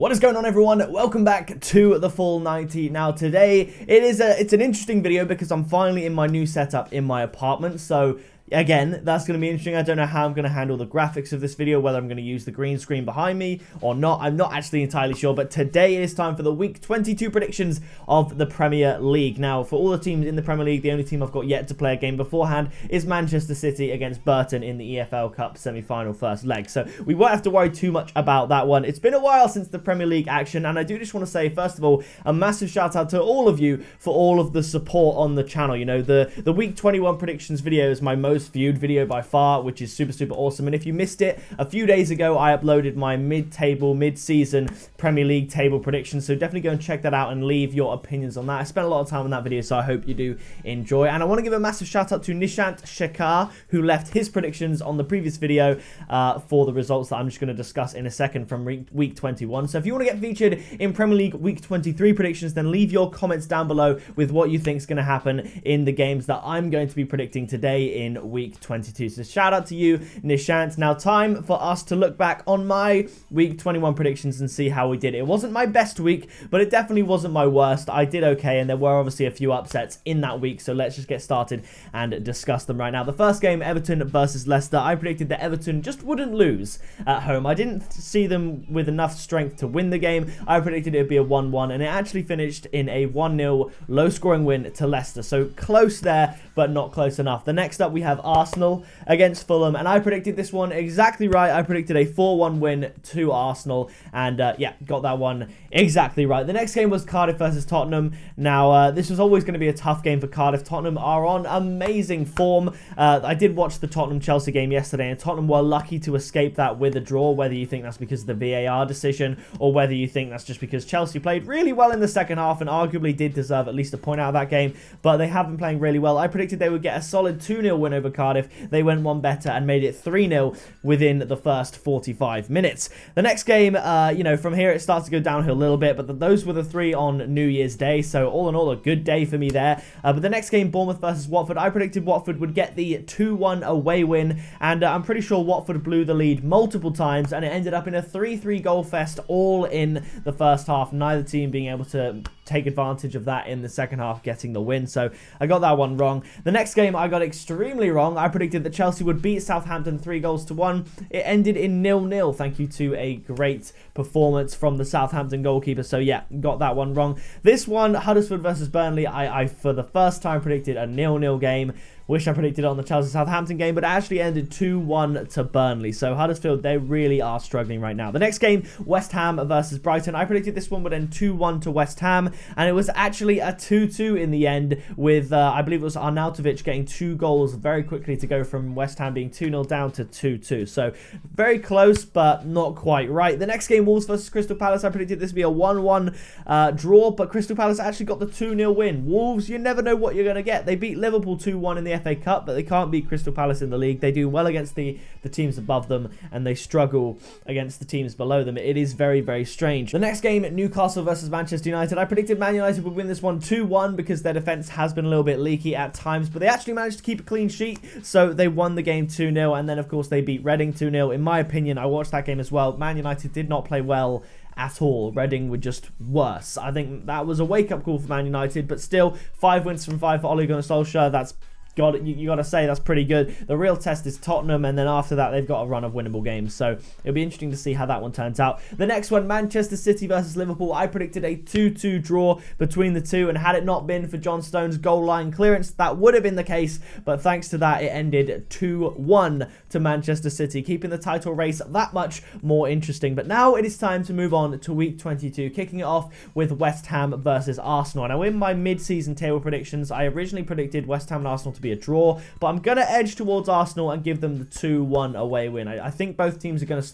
What is going on, everyone? Welcome back to the full 90. Now today it's an interesting video because I'm finally in my new setup in my apartment. So again, that's going to be interesting. I don't know how I'm going to handle the graphics of this video, whether I'm going to use the green screen behind me or not. I'm not actually entirely sure, but today it is time for the week 22 predictions of the Premier League. Now, for all the teams in the Premier League, the only team I've got yet to play a game beforehand is Manchester City against Burton in the EFL Cup semi-final first leg. So we won't have to worry too much about that one. It's been a while since the Premier League action, and I do just want to say, first of all, a massive shout out to all of you for all of the support on the channel. You know, the week 21 predictions video is my most viewed video by far, which is super awesome. And if you missed it, a few days ago I uploaded my mid-season Premier League table predictions, so definitely go and check that out and leave your opinions on that. I spent a lot of time on that video, so I hope you do enjoy. And I want to give a massive shout out to Nishant Shekhar, who left his predictions on the previous video for the results that I'm just going to discuss in a second from week 21. So if you want to get featured in Premier League week 23 predictions, then leave your comments down below with what you think is going to happen in the games that I'm going to be predicting today in week 22. So shout out to you, Nishant. Now time for us to look back on my week 21 predictions and see how we did. It wasn't my best week, but it definitely wasn't my worst. I did okay, and there were obviously a few upsets in that week, so let's just get started and discuss them right now. The first game, Everton versus Leicester. I predicted that Everton just wouldn't lose at home. I didn't see them with enough strength to win the game. I predicted it would be a 1-1, and it actually finished in a 1-0 low-scoring win to Leicester. So close there, but not close enough. The next up, we have Arsenal against Fulham, and I predicted this one exactly right. I predicted a 4-1 win to Arsenal, and yeah, got that one exactly right. The next game was Cardiff versus Tottenham. Now, this was always going to be a tough game for Cardiff. Tottenham are on amazing form. I did watch the Tottenham-Chelsea game yesterday, and Tottenham were lucky to escape that with a draw, whether you think that's because of the VAR decision or whether you think that's just because Chelsea played really well in the second half and arguably did deserve at least a point out of that game, but they have been playing really well. I predicted they would get a solid 2-0 win over Cardiff. They went one better and made it 3-0 within the first 45 minutes. The next game, you know, from here it starts to go downhill a little bit, but those were the three on New Year's Day, so all in all a good day for me there. But the next game, Bournemouth versus Watford, I predicted Watford would get the 2-1 away win, and I'm pretty sure Watford blew the lead multiple times, and it ended up in a 3-3 goal fest all in the first half, neither team being able to take advantage of that in the second half, getting the win. So I got that one wrong. The next game I got extremely wrong. I predicted that Chelsea would beat Southampton 3-1. It ended in 0-0, thank you to a great performance from the Southampton goalkeeper. So yeah, got that one wrong. This one, Huddersfield versus Burnley, I for the first time predicted a 0-0 game. Wish I predicted it on the Chelsea-Southampton game, but it actually ended 2-1 to Burnley. So Huddersfield, they really are struggling right now. The next game, West Ham versus Brighton. I predicted this one would end 2-1 to West Ham, and it was actually a 2-2 in the end with, I believe it was Arnautovic getting 2 goals very quickly to go from West Ham being 2-0 down to 2-2. So very close, but not quite right. The next game, Wolves versus Crystal Palace. I predicted this would be a 1-1 draw, but Crystal Palace actually got the 2-0 win. Wolves, you never know what you're going to get. They beat Liverpool 2-1 in the FA Cup, but they can't beat Crystal Palace in the league. They do well against the teams above them, and they struggle against the teams below them. It is very strange. The next game, Newcastle versus Manchester United. I predicted Man United would win this one 2-1 because their defense has been a little bit leaky at times, but they actually managed to keep a clean sheet, so they won the game 2-0, and then of course they beat Reading 2-0. In my opinion, I watched that game as well. Man United did not play well at all. Reading were just worse. I think that was a wake-up call for Man United, but still 5 wins from 5 for Ole Gunnar Solskjaer. That's you got to say that's pretty good. The real test is Tottenham, and then after that they've got a run of winnable games, so it'll be interesting to see how that one turns out. The next one, Manchester City versus Liverpool. I predicted a 2-2 draw between the two, and had it not been for John Stones' goal line clearance, that would have been the case, but thanks to that it ended 2-1 to Manchester City, keeping the title race that much more interesting. But now it is time to move on to week 22, kicking it off with West Ham versus Arsenal. Now in my mid-season table predictions, I originally predicted West Ham and Arsenal to be a draw, but I'm going to edge towards Arsenal and give them the 2-1 away win. I think both teams are going to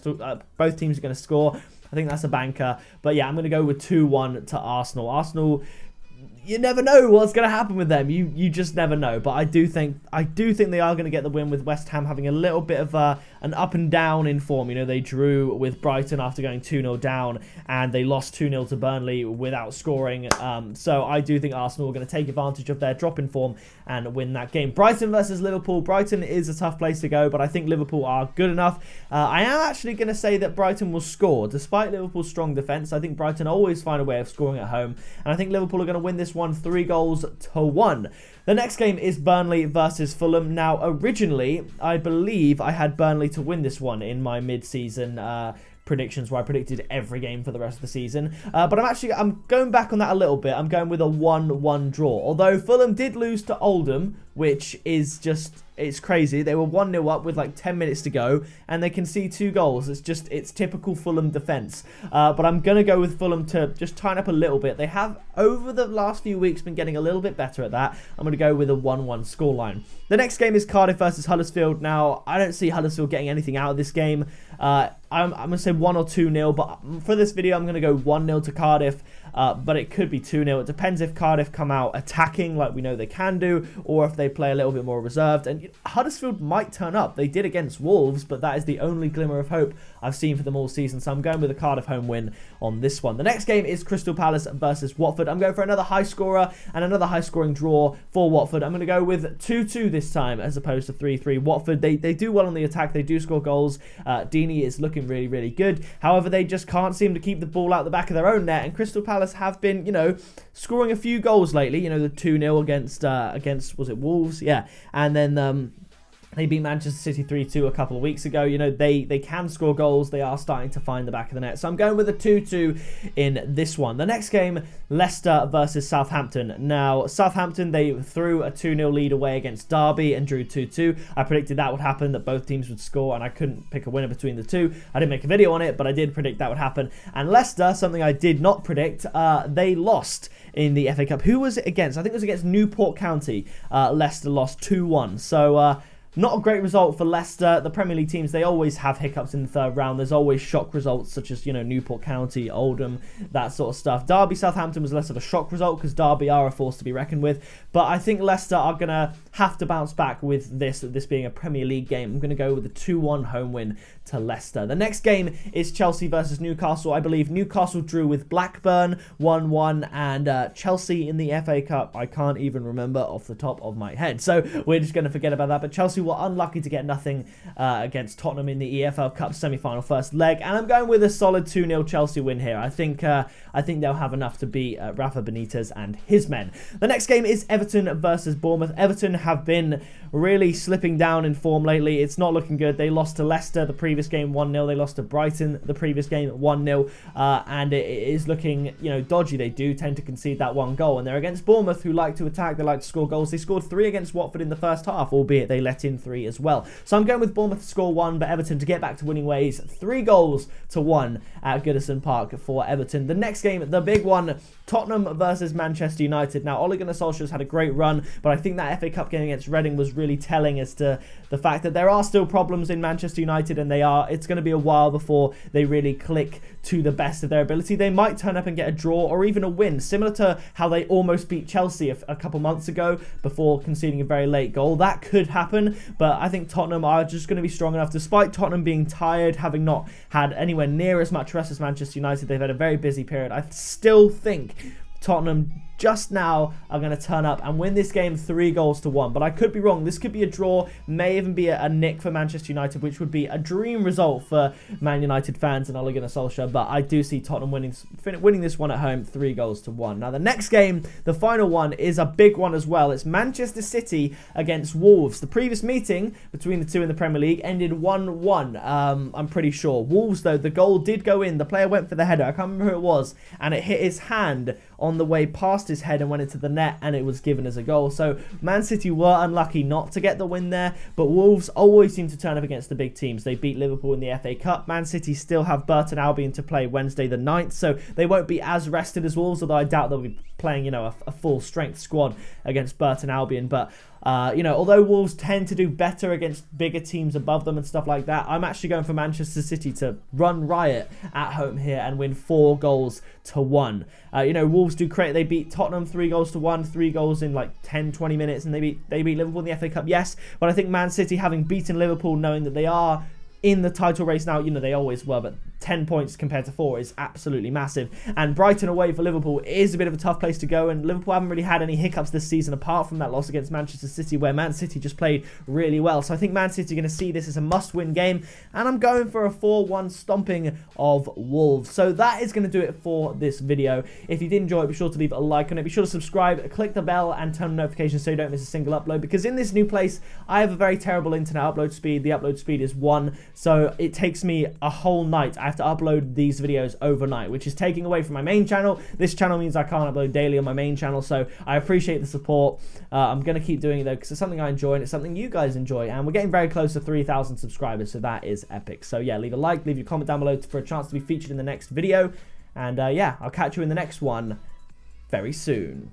score. I think that's a banker, but yeah, I'm going to go with 2-1 to Arsenal. Arsenal, you never know what's going to happen with them. You just never know. But I do think they are going to get the win, with West Ham having a little bit of an up and down in form. You know, they drew with Brighton after going 2-0 down, and they lost 2-0 to Burnley without scoring. So I do think Arsenal are going to take advantage of their drop in form and win that game. Brighton versus Liverpool. Brighton is a tough place to go, but I think Liverpool are good enough. I am actually going to say that Brighton will score. Despite Liverpool's strong defence, I think Brighton always find a way of scoring at home, and I think Liverpool are going to win this one 3-1. The next game is Burnley versus Fulham. Now, originally, I believe I had Burnley to win this one in my mid-season predictions, where I predicted every game for the rest of the season. But I'm going back on that a little bit. I'm going with a 1-1 draw. Although Fulham did lose to Oldham, which is just, it's crazy. They were 1-0 up with like 10 minutes to go, and they concede 2 goals. It's typical Fulham defence. But I'm going to go with Fulham to just tighten up a little bit. They have, over the last few weeks, been getting a little bit better at that. I'm going to go with a 1-1 scoreline. The next game is Cardiff versus Huddersfield. Now, I don't see Huddersfield getting anything out of this game. I'm going to say 1 or 2-0, but for this video, I'm going to go 1-0 to Cardiff. But it could be 2-0. It depends if Cardiff come out attacking like we know they can do, or if they play a little bit more reserved. And Huddersfield might turn up. They did against Wolves, but that is the only glimmer of hope I've seen for them all season. So I'm going with a Cardiff home win on this one. The next game is Crystal Palace versus Watford. I'm going for another high scorer and another high scoring draw for Watford. I'm going to go with 2-2 this time as opposed to 3-3. Watford, they do well on the attack. They do score goals. Deeney is looking really, really good. However, they just can't seem to keep the ball out the back of their own net, and Crystal Palace have been, you know, scoring a few goals lately. You know, the 2-0 against was it Wolves? Yeah. And then they beat Manchester City 3-2 a couple of weeks ago. You know, they can score goals. They are starting to find the back of the net. So I'm going with a 2-2 in this one. The next game, Leicester versus Southampton. Now, Southampton, they threw a 2-0 lead away against Derby and drew 2-2. I predicted that would happen, that both teams would score, and I couldn't pick a winner between the two. I didn't make a video on it, but I did predict that would happen. And Leicester, something I did not predict, they lost in the FA Cup. Who was it against? I think it was against Newport County. Leicester lost 2-1. So, not a great result for Leicester. The Premier League teams, they always have hiccups in the third round. There's always shock results, such as, you know, Newport County, Oldham, that sort of stuff. Derby Southampton was less of a shock result because Derby are a force to be reckoned with. But I think Leicester are going to have to bounce back with this being a Premier League game. I'm going to go with a 2-1 home win to Leicester. The next game is Chelsea versus Newcastle. I believe Newcastle drew with Blackburn 1-1, and Chelsea in the FA Cup, I can't even remember off the top of my head. So we're just going to forget about that. But Chelsea were unlucky to get nothing against Tottenham in the EFL Cup semi-final first leg, and I'm going with a solid 2-0 Chelsea win here. I think they'll have enough to beat Rafa Benitez and his men. The next game is Everton versus Bournemouth. Everton have been really slipping down in form lately. It's not looking good. They lost to Leicester the previous game 1-0. They lost to Brighton the previous game 1-0, and it is looking, you know, dodgy. They do tend to concede that one goal, and they're against Bournemouth, who like to attack. They like to score goals. They scored 3 against Watford in the first half, albeit they let in 3 as well. So I'm going with Bournemouth to score 1, but Everton to get back to winning ways. 3-1 at Goodison Park for Everton. The next game, the big one, Tottenham versus Manchester United. Now, Ole Gunnar Solskjaer's had a great run, but I think that FA Cup game against Reading was really telling as to the fact that there are still problems in Manchester United, and it's going to be a while before they really click to the best of their ability. They might turn up and get a draw or even a win, similar to how they almost beat Chelsea a couple months ago before conceding a very late goal. That could happen, but I think Tottenham are just going to be strong enough, despite Tottenham being tired, having not had anywhere near as much rest as Manchester United. They've had a very busy period. I still think Tottenham just now are going to turn up and win this game 3-1, but I could be wrong. This could be a draw, may even be a nick for Manchester United, which would be a dream result for Man United fans and Ole Gunnar Solskjaer, but I do see Tottenham winning this one at home 3-1. Now the next game, the final one, is a big one as well. It's Manchester City against Wolves. The previous meeting between the two in the Premier League ended 1-1, I'm pretty sure. Wolves, though, the goal did go in. The player went for the header. I can't remember who it was, and it hit his hand on the way past his head and went into the net, and it was given as a goal. So Man City were unlucky not to get the win there, but Wolves always seem to turn up against the big teams. They beat Liverpool in the FA Cup. Man City still have Burton Albion to play Wednesday the 9th, so they won't be as rested as Wolves, although I doubt they'll be playing, you know, a full strength squad against Burton Albion. But you know, although Wolves tend to do better against bigger teams above them and stuff like that, I'm actually going for Manchester City to run riot at home here and win 4-1. You know, Wolves do create. They beat Tottenham 3-1, 3 goals in like 10-20 minutes, and they beat Liverpool in the FA Cup, yes, but I think Man City, having beaten Liverpool, knowing that they are in the title race now. You know, they always were, but 10 points compared to 4 is absolutely massive. And Brighton away for Liverpool is a bit of a tough place to go, and Liverpool haven't really had any hiccups this season apart from that loss against Manchester City, where Man City just played really well. So I think Man City are going to see this as a must-win game, and I'm going for a 4-1 stomping of Wolves. So that is going to do it for this video. If you did enjoy it, be sure to leave a like on it. Be sure to subscribe, click the bell, and turn on notifications so you don't miss a single upload, because in this new place, I have a very terrible internet upload speed. The upload speed is 1, so it takes me a whole night. I have to upload these videos overnight, which is taking away from my main channel. This channel means I can't upload daily on my main channel, so I appreciate the support. I'm going to keep doing it though, because it's something I enjoy and it's something you guys enjoy, and we're getting very close to 3,000 subscribers, so that is epic. So yeah, leave a like, leave your comment down below for a chance to be featured in the next video, and yeah, I'll catch you in the next one very soon.